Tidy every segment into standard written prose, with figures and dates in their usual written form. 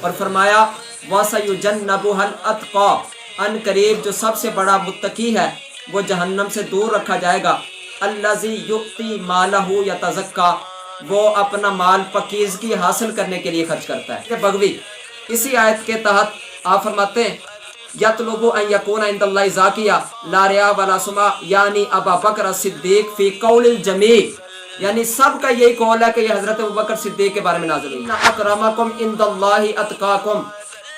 اور فرمایا وَسَيُجَنَّبُهَا الْأَتْقَى، ان قریب جو سب سے بڑا متقی ہے وہ جہنم سے دور رکھا جائے گا، الَّذِي يُؤْتِي مَالَهُ يَتَزَكَّى، وہ اپنا مال پاکیزگی حاصل کرنے کے لیے خرچ کرتا ہے۔ بغوی اسی آیت کے تحت آپ فرماتے ہیں یطلب ان یکون عند اللہ زاکیہ لا ریا ولا سمع، یعنی ابا بکر صدیق فی قول الجمیع، یعنی سب کا یہی قول ہے کہ یہ حضرت ابوبکر صدیق کے بارے میں نازل ہوئی۔ اکرمکم عند اللہ اتقاکم،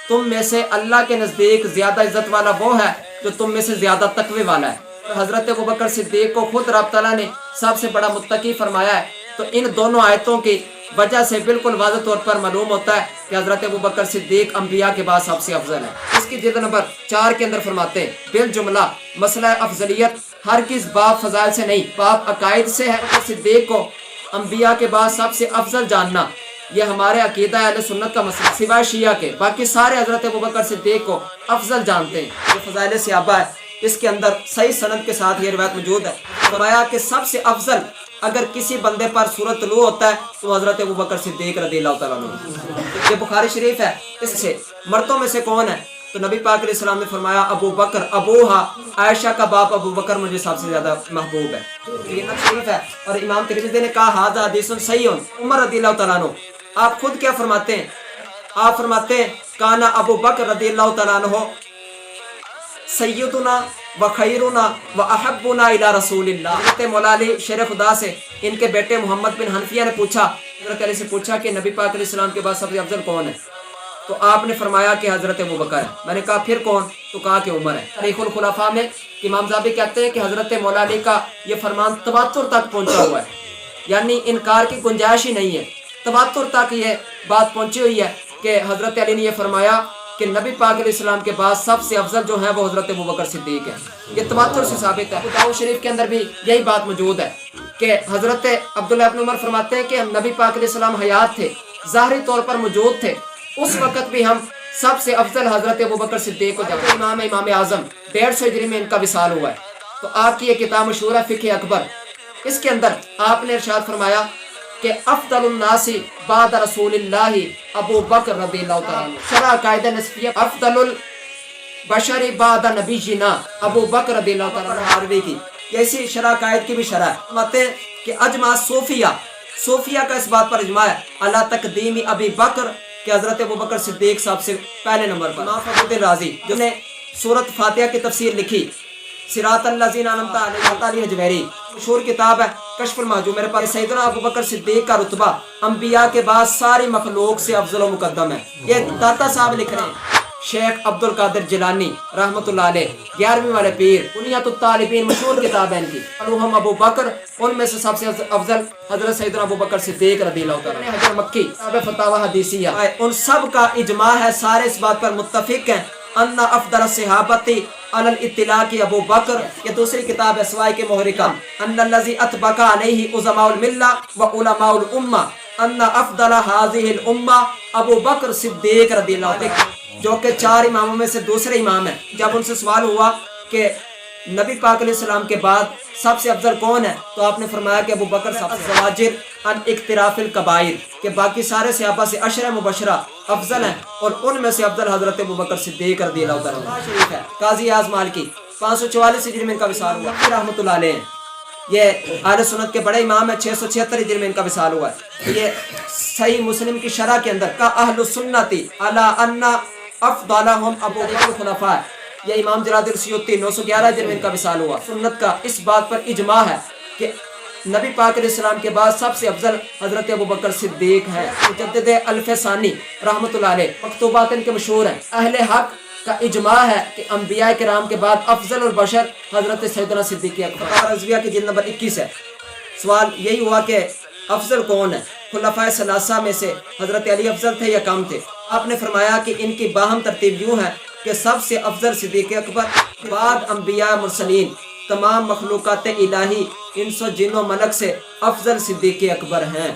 تم میں سے اللہ کے نزدیک زیادہ عزت والا وہ ہے جو تم میں سے زیادہ تقوی والا ہے۔ حضرت ابوبکر صدیق کو خود رب تعالیٰ نے سب سے بڑا متقی فرمایا ہے، تو ان دونوں آیتوں کی وجہ سے بالکل واضح طور پر معلوم ہوتا ہے کہ حضرت ابوبکر صدیق انبیاء کے بعد سب سے افضل ہے۔ اس کی جلد نمبر 4 کے اندر فرماتے ہیں بالجملہ مسئلہ افضلیت ہرگز باب فضائل سے نہیں، باب عقائد سے ہے۔ صدیق کو انبیاء کے بعد سب سے افضل جاننا یہ ہمارے عقیدہ اہل سنت کا مسئلہ، سوائے شیعہ کے باقی سارے حضرت ابوبکر صدیق کو افضل جانتے ہیں۔ یہ فضائل صحابہ ہے، اس کے اندر صحیح سند کے ساتھ یہ روایت موجود ہے۔ فرمایا کہ سب سے افضل اگر کسی بندے پر سورۃ طلوع ہوتا ہے تو حضرت ابوبکر صدیق رضی اللہ تعالیٰ عنہ۔ یہ بخاری شریف ہے۔ اس سے مردوں میں سے کون ہے تو نبی پاک علیہ السلام نے فرمایا ابو بکر ابوہا، عائشہ کا باپ ابو بکر مجھے سب سے زیادہ محبوب ہے۔ یہ شریف ہے اور امام ترمذی نے کہا ھذا حدیث صحیح۔ عمر رضی اللہ تعالیٰ عنہ آپ خود کیا فرماتے ہیں؟ آپ فرماتے ہیں کانا ابو بکر رضی اللہ تعالیٰ عنہ سیدنا و خیرنا و احبنا الی رسول اللہ۔ حضرت مولا علی شیر خدا سے ان کے بیٹے محمد بن حنفیہ نے پوچھا، حضرت علی سے پوچھا کہ نبی پاک علیہ السلام کے بعد سب سے افضل کون ہے؟ تو آپ نے فرمایا کہ حضرت ابوبکر ہے۔ میں نے کہا پھر کون؟ تو کہا کہ عمر ہے۔ تاریخ الخلفاء میں امام ذہبی کہتے ہیں کہ حضرت مولا علی کا یہ فرمان تواتر تک پہنچا ہوا ہے، یعنی انکار کی گنجائش ہی نہیں ہے، تواتر تک یہ بات پہنچی ہوئی ہے کہ حضرت علی نے یہ فرمایا کہ نبی پاک علیہ السلام کے بعد سب سے افضل جو ہیں وہ حضرت ابوبکر صدیق ہے۔ یہ تواتر سے ثابت ہے۔ ابو داؤد شریف کے اندر بھی یہی بات موجود ہے کہ حضرت عبداللہ ابن عمر فرماتے ہیں کہ نبی پاک علیہ السلام حیات تھے، ظاہری طور پر موجود تھے، اس وقت بھی ہم سب سے افضل حضرت ابوبکر صدیق کو جانتے ہیں۔ امام اعظم 150 ہجری میں ان کا وصال ہوا ہے۔ تو آپ کی یہ کتاب مشہور ہے فقہ اکبر، اس کے اندر آپ نے ارشاد فرمایا کہ افضل الناس بعد رسول اللہ ابو بکر رضی اللہ تعالیٰ عنہ۔ شرح عقائد نسبیہ افضل البشر بعد نبینا ابو بکر رضی اللہ تعالیٰ عنہ عربی کی، ایسی شرح عقائد کی بھی شرح ہے۔ فرماتے ہیں کہ اجماع صوفیہ کا اس بات پر اجماع ہے اللہ تقدیم ابی بکر کہ حضرت ابوبکر صدیق صاحب سے پہلے نمبر پر۔ امام فخر الدین رازی جس نے سورۃ فاتحہ کی تفسیر لکھی، صراط الذین انعمت علیہم، علی حجویری مشہور کتاب ہے کشف المحجوب، میرے پاس سیدنا ابوبکر صدیق کا رتبہ انبیاء کے بعد ساری مخلوق سے افضل و مقدم ہے۔ یہ داتا صاحب لکھ رہے ہیں، شیخ عبد القادر جیلانی رحمۃ اللہ علیہ 11ویں والے پیر، بنیۃ الطالبین مشہور کتاب ہے ان کی۔ الوہم ابو بکر، ان میں سے سب سے افضل حضرت سیدنا ابوبکر صدیق رضی اللہ تعالیٰ عنہ۔ حجر مکی کتاب فتاوی حدیثیہ، ان سب کا اجماع ہے، سارے اس بات پر متفق ہیں ان افضل الصحابۃ علی الاطلاق ابو بکر۔ یہ دوسری کتاب ہے سوائے کے محرکہ، ان الذی اطبق علیہ عظماء الملہ و علماء الامہ ان افضل هذه الامہ ابو بکر صدیق رضی اللہ عنہ، جو کہ 4 اماموں میں سے دوسرے امام ہیں۔ جب ان سے سوال ہوا کہ نبی پاک علیہ السلام کے بعد سب سے افضل کون ہے تو آپ نے فرمایا کہ ابو بکر سب سے زواجر ان اقتراف الکبائر، کہ باقی سارے صحابہ سے عشرہ مبشرہ افضل ہیں اور ان میں سے افضل حضرت ابوبکر صدیق رضی اللہ تعالیٰ عنہ۔ شریف ہے قاضی اعظم مالکی 544 ہجری میں ان کا وصال ہوا، رحمۃ اللہ علیہ ہیں۔ یہ اہل سنت کے بڑے امام ہیں، 676 ہجری میں ان کا وصال ہوا ہے۔ یہ صحیح مسلم کی شرح کے اندر کا اہل سنت علی ان افضلہم ابو بکر الخلفاء، یہ امام جلال الدین سیوطی 911 ہجری میں ان کا وصال ہوا۔ سنت کا اس بات پر اجماع ہے کہ نبی پاک علیہ السلام کے بعد سب سے افضل حضرت ابوبکر صدیق ہے۔ مجدد الفسانی رحمۃ اللہ علیہ مکتوبات ان کے مشہور ہیں۔ اہل حق کا اجماع ہے کہ انبیاء کرام کے بعد افضل البشر حضرت سیدنا صدیق اکبر۔ رضویہ کی جلد نمبر 21 ہے۔ سوال یہی ہوا کہ افضل کون ہے؟ خلفائے ثلاثہ میں سے حضرت علی افضل تھے یا کم تھے؟ آپ نے فرمایا کہ ان کی باہم ترتیب یوں ہے کہ سب سے افضل صدیق اکبر، بعد انبیاء مرسلین، تمام مخلوقات الہی انس و جن و ملک سے افضل صدیق اکبر ہیں۔